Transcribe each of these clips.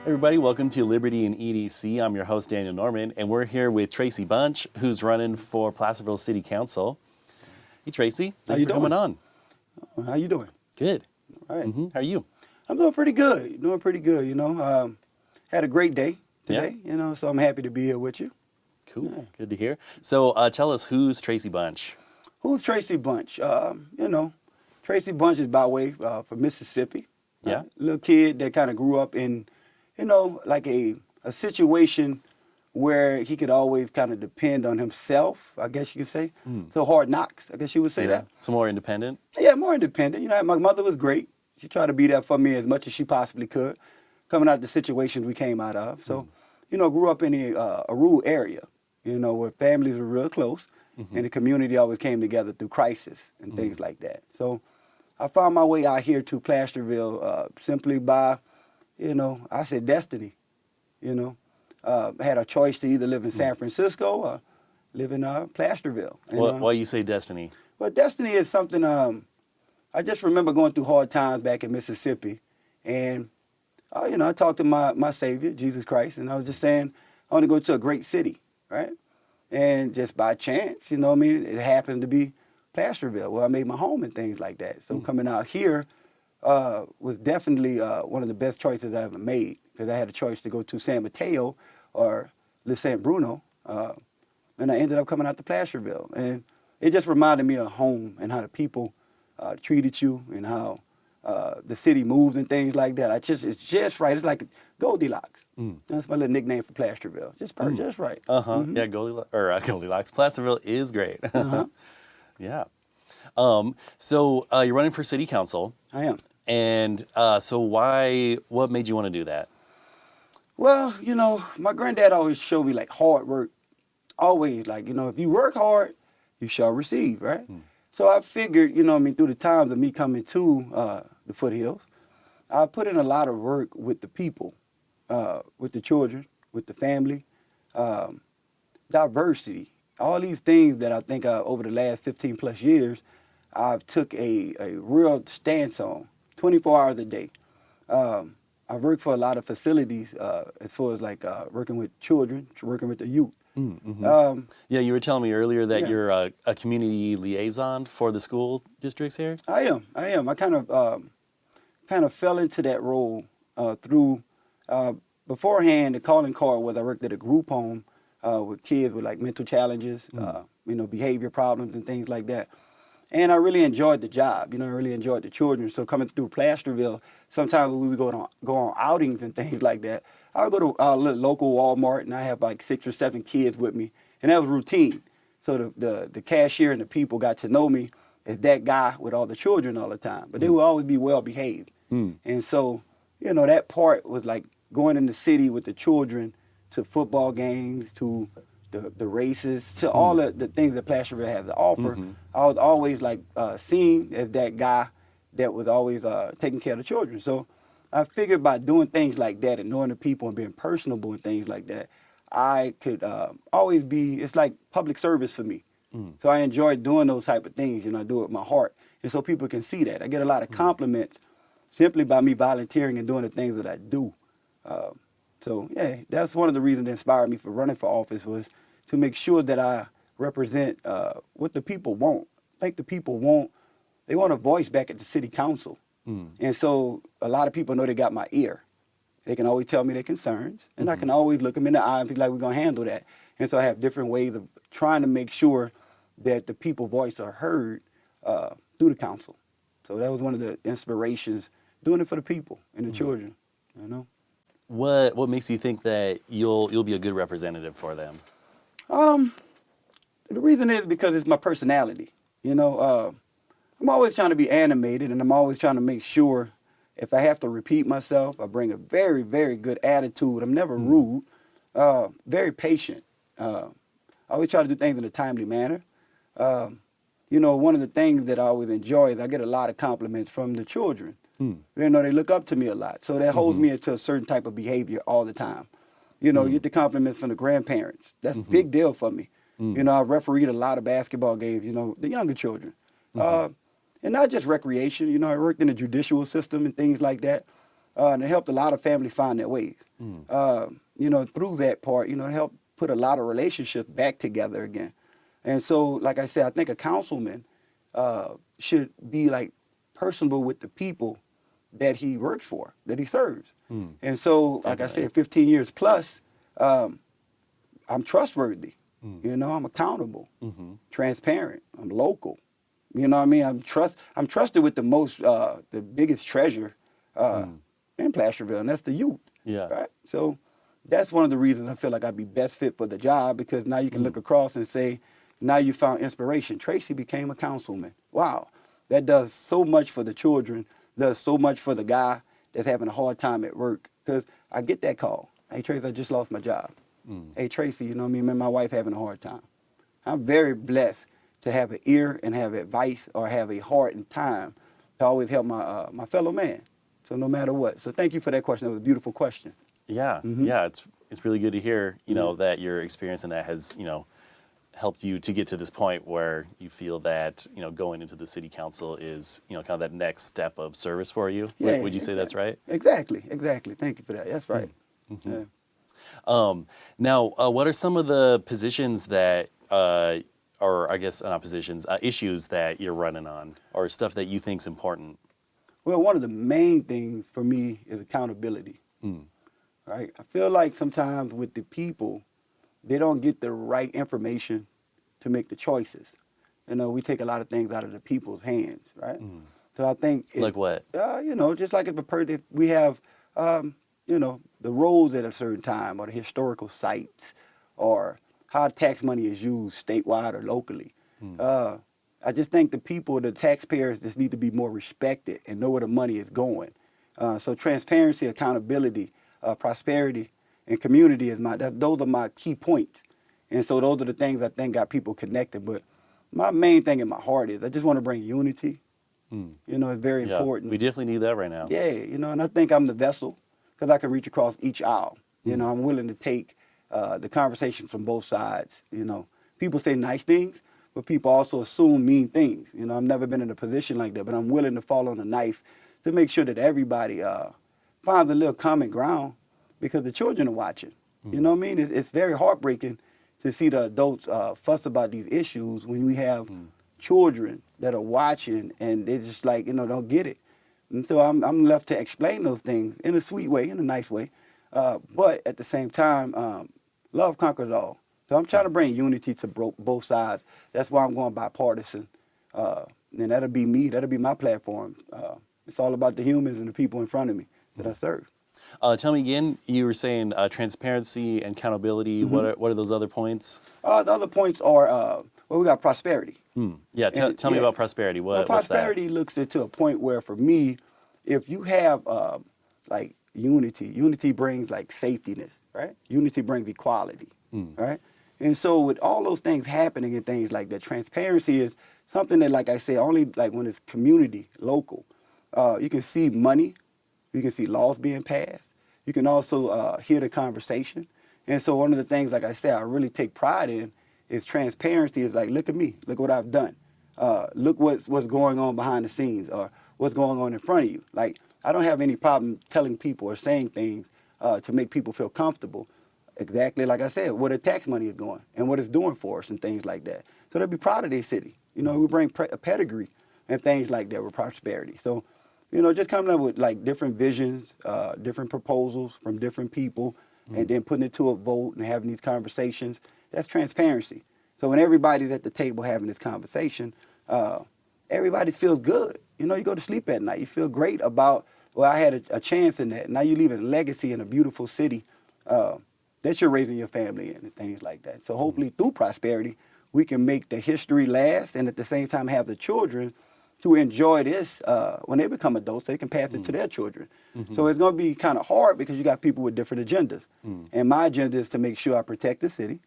Everybody, welcome to Liberty and EDC. I'm your host, Daniel Norman, and we're here with Tracey Bunch, who's running for Placerville City Council. Hey, Tracey. Thanks for coming on. How you doing? Good. All right. How are you? I'm doing pretty good. Had a great day today, so I'm happy to be here with you. Cool. Yeah. Good to hear. So tell us, who's Tracey Bunch? Who's Tracey Bunch? Tracey Bunch is by way from Mississippi. Yeah. Little kid that kind of grew up in, like a situation where he could always kind of depend on himself, I guess you could say. So hard knocks, I guess you would say that. So more independent? Yeah, more independent. My mother was great. She tried to be there for me as much as she possibly could, coming out of the situations we came out of. So, grew up in a rural area, where families were real close, and the community always came together through crisis and things like that. So I found my way out here to Placerville simply by, I said destiny, had a choice to either live in San Francisco or live in Placerville. And, Why you say destiny? Well, destiny is something, I just remember going through hard times back in Mississippi. And, I talked to my Savior, Jesus Christ, and I was just saying, I want to go to a great city, right? And just by chance, it happened to be Placerville, where I made my home and things like that. So coming out here was definitely one of the best choices I ever made, because I had a choice to go to San Mateo or Le San Bruno, and I ended up coming out to Placerville. And it just reminded me of home and how the people treated you and how the city moves and things like that. It's just right. It's like Goldilocks. That's my little nickname for Placerville. Just right. Yeah, Goldilocks. Placerville is great. Yeah. So you're running for city council. I am. And so what made you want to do that? Well, my granddad always showed me like hard work. Always like, if you work hard, you shall receive, right? So I figured, through the times of me coming to the Foothills, I put in a lot of work with the people, with the children, with the family, diversity, all these things that I think over the last 15 plus years, I've took a real stance on 24 hours a day. I work for a lot of facilities as far as like working with children, working with the youth. Yeah, you were telling me earlier that you're a community liaison for the school districts here. I am. I kind of fell into that role through beforehand. The calling card was I worked at a group home with kids with like mental challenges, behavior problems and things like that. And I really enjoyed the job. I really enjoyed the children. So coming through Placerville, sometimes we would go on outings and things like that. I would go to a local Walmart, and I have like 6 or 7 kids with me, and that was routine. So the cashier and the people got to know me as that guy with all the children all the time. But they would always be well behaved. And so, that part was like going in the city with the children to football games, to the races, to all the things that Placerville has to offer. I was always like seen as that guy that was always taking care of the children. So I figured by doing things like that and knowing the people and being personable and things like that, I could always be, it's like public service for me. So I enjoy doing those type of things, I do it with my heart. And so people can see that. I get a lot of compliments simply by me volunteering and doing the things that I do. So yeah, that's one of the reasons that inspired me for running for office, was to make sure that I represent what the people want. I think the people they want a voice back at the city council. And so a lot of people know they got my ear. They can always tell me their concerns, and I can always look them in the eye and be like, we're going to handle that. And so I have different ways of trying to make sure that the people's voice are heard through the council. So that was one of the inspirations, doing it for the people and the children, What makes you think that you'll be a good representative for them? The reason is because it's my personality. I'm always trying to be animated, and I'm always trying to make sure if I have to repeat myself, I bring a very, very good attitude. I'm never rude, very patient. I always try to do things in a timely manner. One of the things that I always enjoy is I get a lot of compliments from the children. They look up to me a lot. So that holds me into a certain type of behavior all the time. You get the compliments from the grandparents. That's a big I refereed a lot of basketball games, the younger children. And not just recreation. I worked in the judicial system and things like that. And it helped a lot of families find their ways. Through that part, it helped put a lot of relationships back together again. And so, like I said, I think a councilman should be like personable with the people that he works for, that he serves. And so, like I said, 15 years plus, I'm trustworthy. I'm accountable, transparent. I'm local. You know what I mean? I'm trusted with the biggest treasure in Placerville, and that's the youth. Yeah. Right. So that's one of the reasons I feel like I'd be best fit for the job, because now you can look across and say, now you found inspiration. Tracey became a councilman. Wow. That does so much for the children, does so much for the guy that's having a hard time at work. Because I get that call. Hey, Tracey, I just lost my job. Hey, Tracey, you know what I mean? Me and my wife having a hard time. I'm very blessed to have an ear and have advice, or have a heart and time to always help my fellow man. So no matter what. So thank you for that question. That was a beautiful question. Yeah, yeah, it's really good to hear, that your experience in that has, helped you to get to this point where you feel that, going into the city council is, kind of that next step of service for you. Yeah, Would you say that's right? Exactly. Thank you for that. That's right. Yeah. Now, what are some of the positions that, or I guess not positions, issues that you're running on, or stuff that you think's important? Well, one of the main things for me is accountability. Right? I feel like sometimes with the people, they don't get the right information to make the choices. We take a lot of things out of the people's hands, right? So I think Like what? Just like if we have, the roads at a certain time, or the historical sites, or how tax money is used statewide or locally. I just think the people, the taxpayers, just need to be more respected and know where the money is going. So transparency, accountability, prosperity, and community those are my key points. And so those are the things I think got people connected. But my main thing in my heart is I just want to bring unity. It's very important. We definitely need that right now. Yeah, and I think I'm the vessel, because I can reach across each aisle. I'm willing to take the conversation from both sides. People say nice things, but people also assume mean things. I've never been in a position like that, but I'm willing to fall on a knife to make sure that everybody finds a little common ground, because the children are watching. You know what I mean? It's very heartbreaking to see the adults fuss about these issues when we have children that are watching and they just don't get it. And so I'm left to explain those things in a sweet way, in a nice way. But at the same time, love conquers all. So I'm trying to bring unity to both sides. That's why I'm going bipartisan. And that'll be me. That'll be my platform. It's all about the humans and the people in front of me that I serve. Tell me again, you were saying transparency and accountability. What are those other points? The other points are, we got prosperity. Yeah, tell me about prosperity. What's prosperity looks into a point where, for me, if you have unity brings safetyness, right? Unity brings equality, right? And so with all those things happening and things like that, transparency is something that, like I say, only when it's community, local. You can see money. You can see laws being passed. You can also hear the conversation. And so one of the things, like I said, I really take pride in is transparency. Is look at me. Look what I've done. Look what's going on behind the scenes, or what's going on in front of you. I don't have any problem telling people or saying things to make people feel comfortable. Exactly like I said, where the tax money is going and what it's doing for us and things like that. So they'll be proud of their city. We bring a pedigree and things like that with prosperity. So, just coming up with different visions, different proposals from different people, and then putting it to a vote and having these conversations, that's transparency. So when everybody's at the table having this conversation, everybody feels good. You go to sleep at night. You feel great about, well, I had a chance in that. Now you leave a legacy in a beautiful city that you're raising your family in and things like that. So hopefully through prosperity, we can make the history last, and at the same time have the children to enjoy this when they become adults. They can pass it to their children. So it's going to be kind of hard because you got people with different agendas. And my agenda is to make sure I protect the city,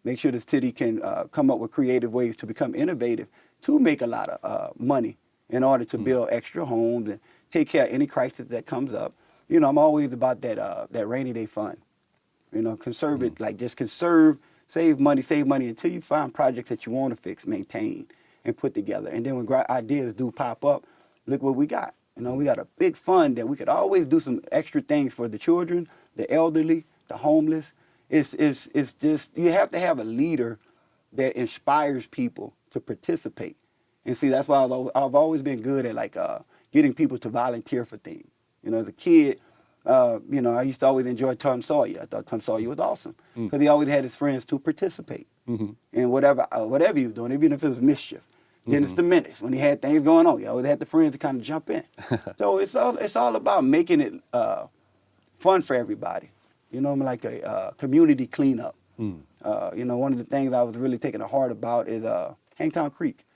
make sure the city can come up with creative ways to become innovative, to make a lot of money in order to build extra homes and take care of any crisis that comes up. I'm always about that rainy day fund. Conserve it, just conserve, save money until you find projects that you want to fix, maintain, and put together. And then when ideas do pop up, look what we got. You know, we got a big fund that we could always do some extra things for the children, the elderly, the homeless. It's just, you have to have a leader that inspires people to participate. And see, that's why I've always been good at like getting people to volunteer for things. You know, as a kid, you know, I used to always enjoy Tom Sawyer. I thought Tom Sawyer was awesome because he always had his friends to participate in whatever he was doing, even if it was mischief. Then it's the menace when he had things going on. You always had the friends to kind of jump in. So it's all about making it fun for everybody. You know, like a community cleanup. You know, one of the things I was really taking to heart about is Hangtown Creek.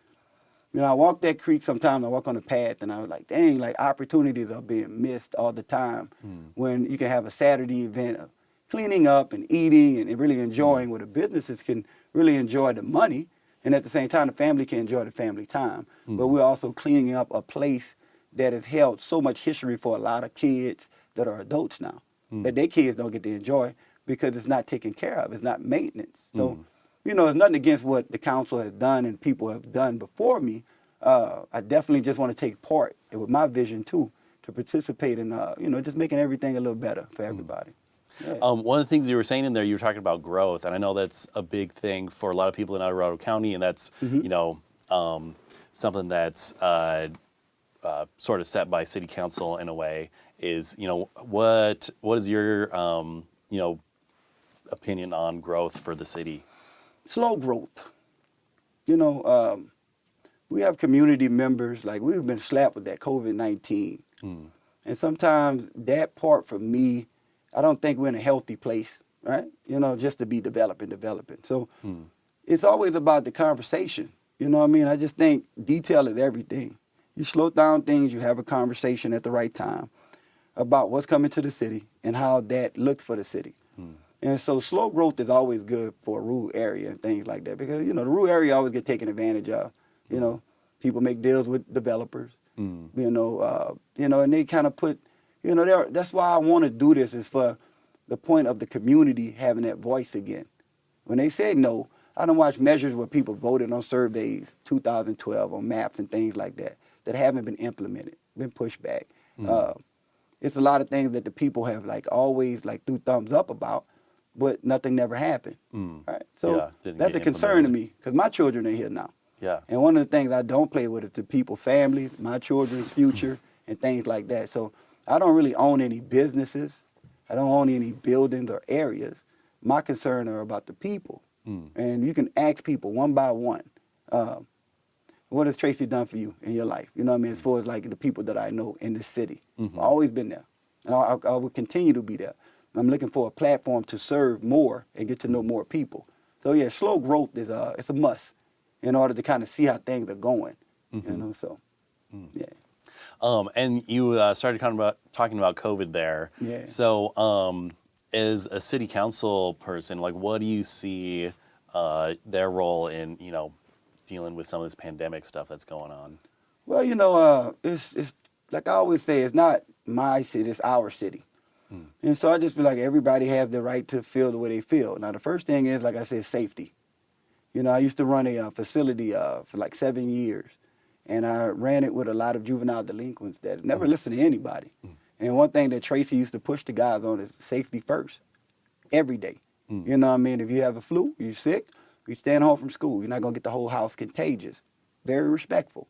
You know, I walk that creek sometimes, I walk on the path, and I was like, dang, like opportunities are being missed all the time when you can have a Saturday event of cleaning up and eating and really enjoying where the businesses can really enjoy the money, and at the same time, the family can enjoy the family time. But we're also cleaning up a place that has held so much history for a lot of kids that are adults now, that their kids don't get to enjoy because it's not taken care of, it's not maintenance. So, you know, it's nothing against what the council has done and people have done before me. I definitely just want to take part with my vision too, to participate in, you know, just making everything a little better for everybody. Yeah. One of the things you were saying in there, you were talking about growth, and I know that's a big thing for a lot of people in Colorado County, and that's you know something that's sort of set by City Council in a way. Is, you know, what is your you know, opinion on growth for the city? Slow growth. You know, we have community members, like we've been slapped with that COVID-19. And sometimes that part for me, I don't think we're in a healthy place, right? You know, just to be developing. So it's always about the conversation. You know what I mean? I just think detail is everything. You slow down things, you have a conversation at the right time about what's coming to the city and how that looks for the city. And so slow growth is always good for a rural area and things like that because, you know, the rural area always get taken advantage of. You know, people make deals with developers, you know, and they kind of put, you know, that's why I want to do this is for the point of the community having that voice again. When they said no, I don't watch measures where people voted on surveys, 2012, on maps and things like that haven't been implemented, been pushed back. It's a lot of things that the people have like always like threw thumbs up about, but nothing never happened. Right? So that's a concern to me because my children are here now. Yeah. And one of the things I don't play with is the people, families, my children's future, and things like that. So I don't really own any businesses. I don't own any buildings or areas. My concern are about the people. And you can ask people one by one, what has Tracey done for you in your life? You know what I mean? As far as like the people that I know in this city. I've always been there. And I will continue to be there. I'm looking for a platform to serve more and get to know more people. So yeah, slow growth is it's a must in order to kind of see how things are going. You know, so yeah. And you started talking about COVID there. Yeah. So as a city council person, like what do you see their role in, you know, dealing with some of this pandemic stuff that's going on? Well, you know, it's like I always say, it's not my city, it's our city. And so I just feel like everybody has the right to feel the way they feel. Now, the first thing is, like I said, safety. You know, I used to run a facility for like 7 years, and I ran it with a lot of juvenile delinquents that never listened to anybody. And one thing that Tracy used to push the guys on is safety first, every day. You know what I mean? If you have a flu, you're sick, you stand home from school. You're not going to get the whole house contagious. Very respectful.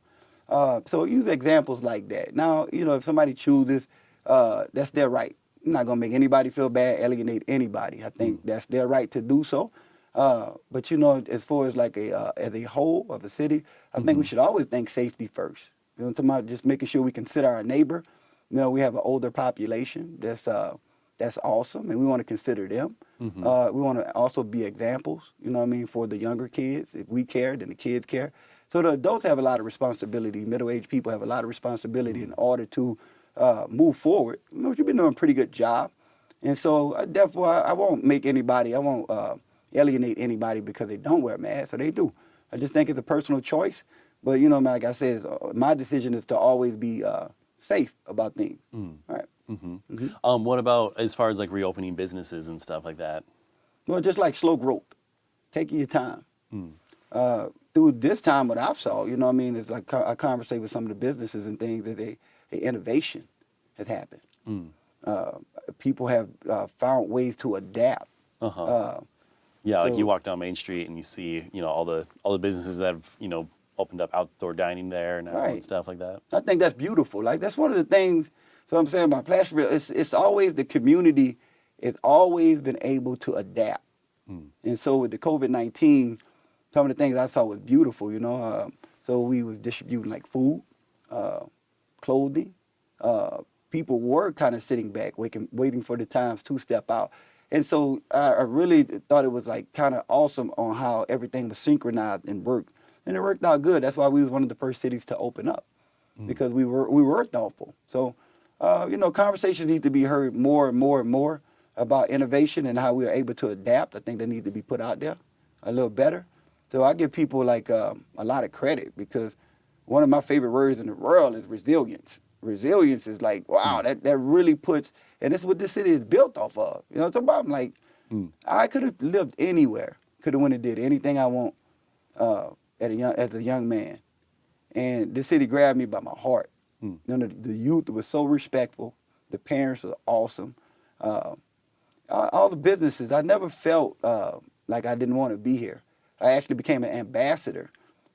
So use examples like that. Now, you know, if somebody chooses, that's their right. I'm not going to make anybody feel bad, alienate anybody. I think that's their right to do so. But, you know, as far as like as a whole of a city, I think we should always think safety first. You know, talking about just making sure we consider our neighbor. You know, we have an older population that's awesome, and we want to consider them. We want to also be examples, you know what I mean, for the younger kids. If we care, then the kids care. So the adults have a lot of responsibility. Middle-aged people have a lot of responsibility in order to move forward. You know, you've been doing a pretty good job. And so therefore, I won't make anybody, I won't alienate anybody because they don't wear masks, or they do. I just think it's a personal choice. But, you know, like I said, my decision is to always be safe about things. All right. What about as far as like reopening businesses and stuff like that? Well, just like slow growth, taking your time. Through this time, what I've saw, you know what I mean, is like I conversate with some of the businesses and things that innovation has happened. People have found ways to adapt. Yeah, like So- you walk down Main Street and you see, all the businesses that have, opened up outdoor dining there now and Right. stuff like that. I think that's beautiful. Like that's one of the things. So I'm saying about Placerville, it's always the community. It's always been able to adapt. And so with the COVID-19, some of the things I saw was beautiful. So we was distributing like food, clothing. People were kind of sitting back, waiting for the times to step out. And so I really thought it was like kind of awesome on how everything was synchronized and worked. And it worked out good. That's why we was one of the first cities to open up, because we were thoughtful. So, conversations need to be heard more and more and more about innovation and how we are able to adapt. I think they need to be put out there a little better. So I give people like a lot of credit, because one of my favorite words in the world is resilience. Resilience is like, wow, that really puts, and this is what this city is built off of. It's about like, I could have lived anywhere, could have went and did anything I want as a young man. And this city grabbed me by my heart. The youth was so respectful. The parents were awesome. All the businesses, I never felt like I didn't want to be here. I actually became an ambassador.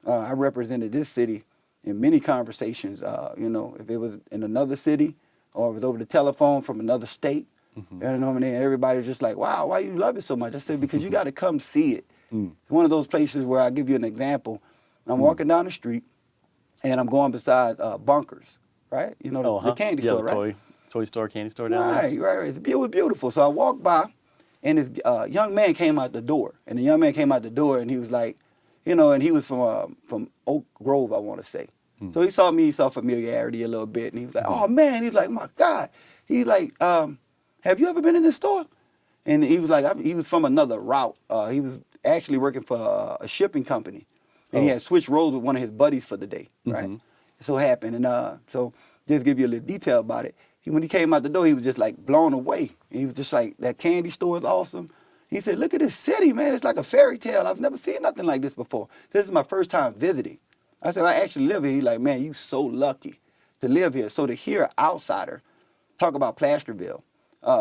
I represented this city in many conversations, if it was in another city or it was over the telephone from another state. And everybody was just like, wow, why you love it so much? I said, because you got to come see it. It's one of those places where I'll give you an example. I'm walking down the street and I'm going beside Bunkers, right? The candy store, right? Toy store, candy store down there. Right. It was beautiful. So I walked by, and this young man came out the door. And the young man came out the door, and he was like, and he was from Oak Grove, I want to say. So he saw me, he saw familiarity a little bit, and he was like, oh, man. He's like, my God. He's like, have you ever been in this store? And he was like, he was from another route. He was actually working for a shipping company. And he had switched roles with one of his buddies for the day, right? So it happened. And so just give you a little detail about it. When he came out the door, he was just like blown away. He was just like, that candy store is awesome. He said, look at this city, man. It's like a fairy tale. I've never seen nothing like this before. This is my first time visiting. I said, I actually live here. He's like, man, you so lucky to live here. So to hear an outsider talk about Placerville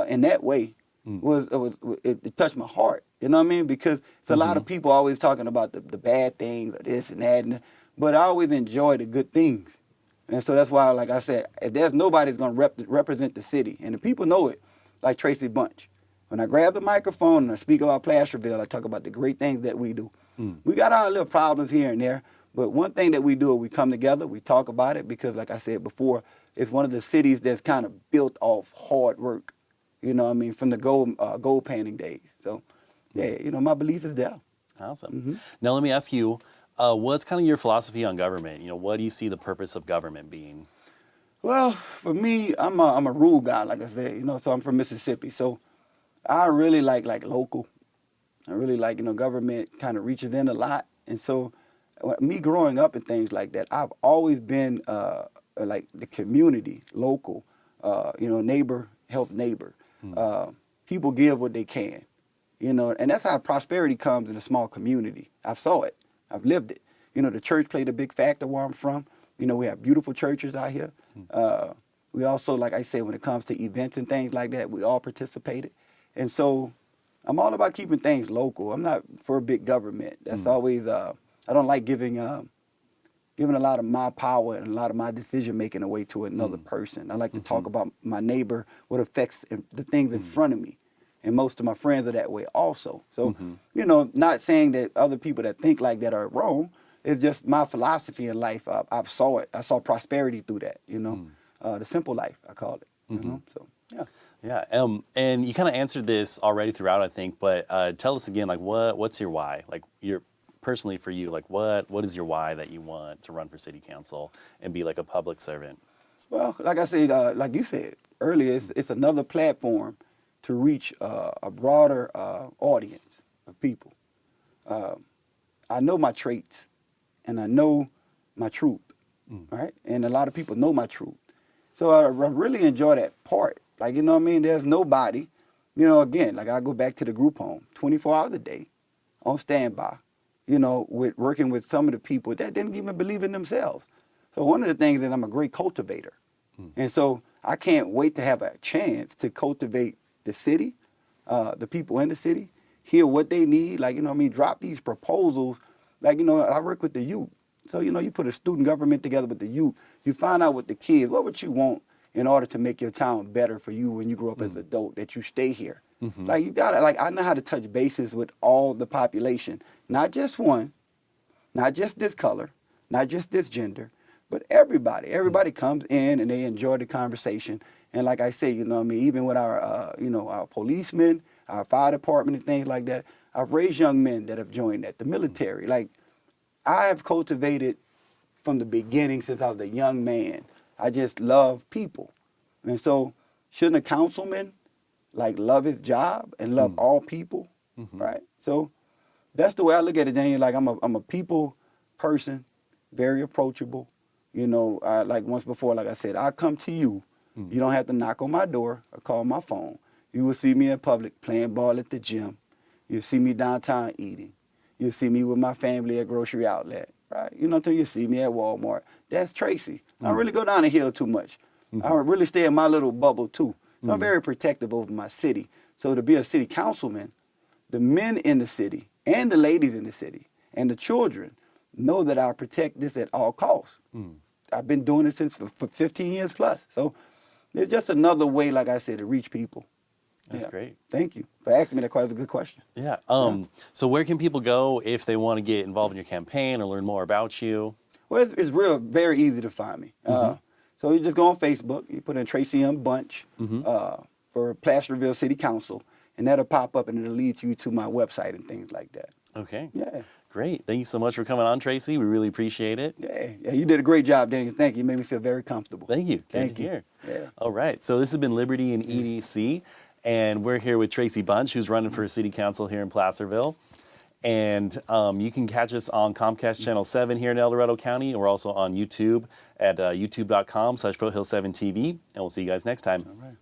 in that way, it touched my heart. You know what I mean? Because it's a lot of people always talking about the bad things, or this and that, but I always enjoy the good things. And so that's why, like I said, if there's nobody that's going to represent the city, and the people know it, like Tracey Bunch. When I grab the microphone and I speak about Placerville, I talk about the great things that we do. We got our little problems here and there, but one thing that we do is we come together, we talk about it, because like I said before, it's one of the cities that's kind of built off hard work, from the gold panning days. So, yeah, my belief is there. Awesome. Now let me ask you, what's kind of your philosophy on government? What do you see the purpose of government being? Well, for me, I'm a rural guy, like I said, so I'm from Mississippi. So I really like local. I really like, government kind of reaches in a lot. And so me growing up and things like that, I've always been like the community, local, neighbor, help neighbor. People give what they can, and that's how prosperity comes in a small community. I've saw it. I've lived it. The church played a big factor where I'm from. We have beautiful churches out here. We also, like I said, when it comes to events and things like that, we all participated. And so I'm all about keeping things local. I'm not for a big government. That's always, I don't like giving a lot of my power and a lot of my decision-making away to another person. I like to talk about my neighbor, what affects the things in front of me. And most of my friends are that way also. So, not saying that other people that think like that are wrong. It's just my philosophy in life. I saw it. I saw prosperity through that, the simple life, I call it. So, yeah. Yeah, and you kind of answered this already throughout, I think, but tell us again, like, what's your why? Like, personally for you, like, what is your why that you want to run for city council and be like a public servant? Well, like I said, like you said earlier, it's another platform to reach a broader audience of people. I know my traits, and I know my truth, right? And a lot of people know my truth. So I really enjoy that part. Like, there's nobody, again, like I go back to the group home, 24 hours a day, on standby, with working with some of the people that didn't even believe in themselves. So one of the things is I'm a great cultivator. And so I can't wait to have a chance to cultivate the city, the people in the city, hear what they need, like, drop these proposals. Like, I work with the youth. So, you put a student government together with the youth, you find out with the kids, what would you want in order to make your town better for you when you grow up as an adult, that you stay here. Like, you gotta, like, I know how to touch bases with all the population, not just one, not just this color, not just this gender, but everybody. Everybody comes in and they enjoy the conversation. And like I say, even with our, our policemen, our fire department and things like that, I've raised young men that have joined that, the military. Like, I have cultivated from the beginning since I was a young man. I just love people. And so shouldn't a councilman, like, love his job and love all people, right? So that's the way I look at it, Daniel. Like, I'm a people person, very approachable. Like once before, like I said, I come to you. You don't have to knock on my door or call my phone. You will see me in public playing ball at the gym. You'll see me downtown eating. You'll see me with my family at grocery outlet, right? You see me at Walmart. That's Tracey. I don't really go down the hill too much. I really stay in my little bubble too. So I'm very protective over my city. So to be a city councilman, the men in the city and the ladies in the city and the children know that I protect this at all costs. I've been doing it since for 15 years plus. So it's just another way, like I said, to reach people. That's great. Thank you for asking me that. Quite a good question. Yeah. So where can people go if they want to get involved in your campaign or learn more about you? Well, it's very easy to find me. So you just go on Facebook, you put in Tracey Bunch for Placerville City Council, and that'll pop up and it'll lead you to my website and things like that. Okay. Yeah. Great. Thank you so much for coming on, Tracey. We really appreciate it. Yeah, you did a great job, Daniel. Thank you. You made me feel very comfortable. Thank you. Good to hear. Yeah. All right. So this has been Liberty and EDC, and we're here with Tracey Bunch, who's running for City Council here in Placerville. And you can catch us on Comcast Channel 7 here in El Dorado County. And we're also on YouTube at youtube.com/Foothill7TV. And we'll see you guys next time. All right.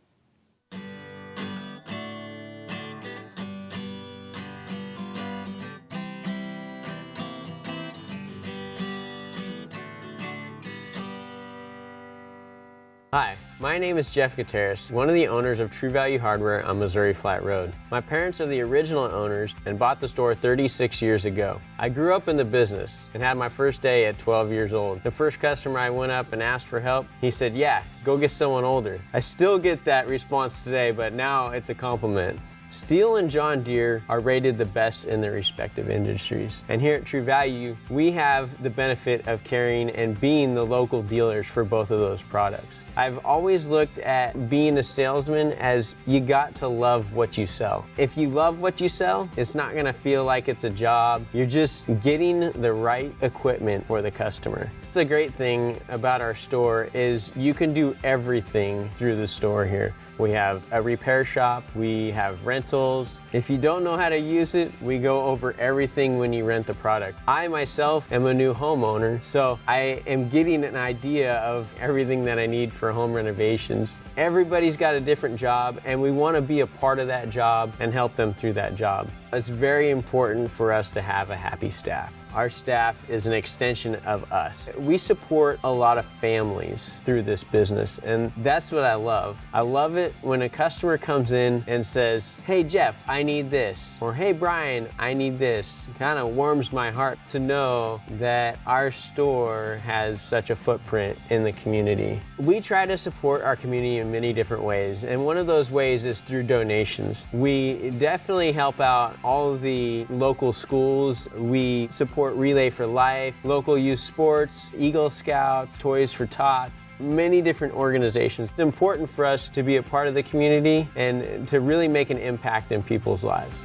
Hi, my name is Jeff Gutierrez, one of the owners of True Value Hardware on Missouri Flat Road. My parents are the original owners and bought the store 36 years ago. I grew up in the business and had my first day at 12 years old. The first customer I went up and asked for help, he said, "Yeah, go get someone older." I still get that response today, but now it's a compliment. Steel and John Deere are rated the best in their respective industries. And here at True Value, we have the benefit of carrying and being the local dealers for both of those products. I've always looked at being a salesman as you got to love what you sell. If you love what you sell, it's not gonna feel like it's a job. You're just getting the right equipment for the customer. The great thing about our store is you can do everything through the store here. We have a repair shop, we have rentals. If you don't know how to use it, we go over everything when you rent the product. I myself am a new homeowner, so I am getting an idea of everything that I need for home renovations. Everybody's got a different job, and we want to be a part of that job and help them through that job. It's very important for us to have a happy staff. Our staff is an extension of us. We support a lot of families through this business, and that's what I love. I love it when a customer comes in and says, "Hey Jeff, I need this," or "Hey Brian, I need this." It kind of warms my heart to know that our store has such a footprint in the community. We try to support our community in many different ways, and one of those ways is through donations. We definitely help out all of the local schools. We support Relay for Life, local youth sports, Eagle Scouts, Toys for Tots, many different organizations. It's important for us to be a part of the community and to really make an impact in people's lives.